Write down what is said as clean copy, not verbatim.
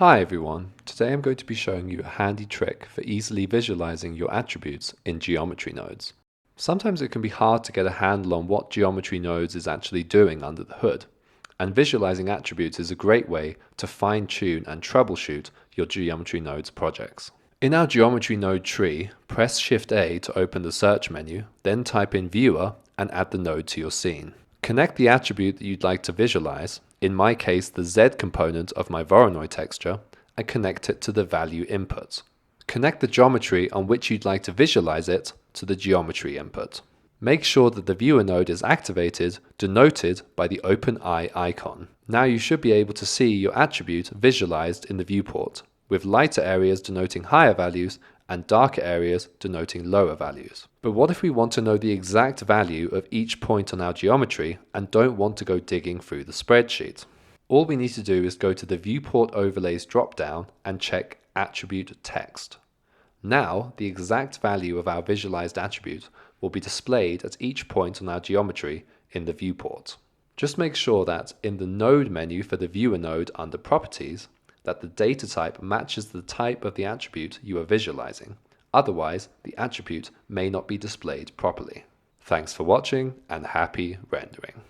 Hi everyone, today I'm going to be showing you a handy trick for easily visualizing your attributes in geometry nodes. Sometimes it can be hard to get a handle on what geometry nodes is actually doing under the hood, and visualizing attributes is a great way to fine-tune and troubleshoot your geometry nodes projects. In our geometry node tree, press Shift-A to open the search menu, then type in Viewer and add the node to your scene. Connect the attribute that you'd like to visualize, in my case the Z component of my Voronoi texture, and connect it to the value input. Connect the geometry on which you'd like to visualize it to the geometry input. Make sure that the viewer node is activated, denoted by the open eye icon. Now you should be able to see your attribute visualized in the viewport, with lighter areas denoting higher values and darker areas denoting lower values. But what if we want to know the exact value of each point on our geometry and don't want to go digging through the spreadsheet? All we need to do is go to the Viewport Overlays drop-down and check Attribute Text. Now, the exact value of our visualized attribute will be displayed at each point on our geometry in the viewport. Just make sure that in the Node menu for the Viewer node under Properties, that the data type matches the type of the attribute you are visualizing. Otherwise, the attribute may not be displayed properly. Thanks for watching and happy rendering.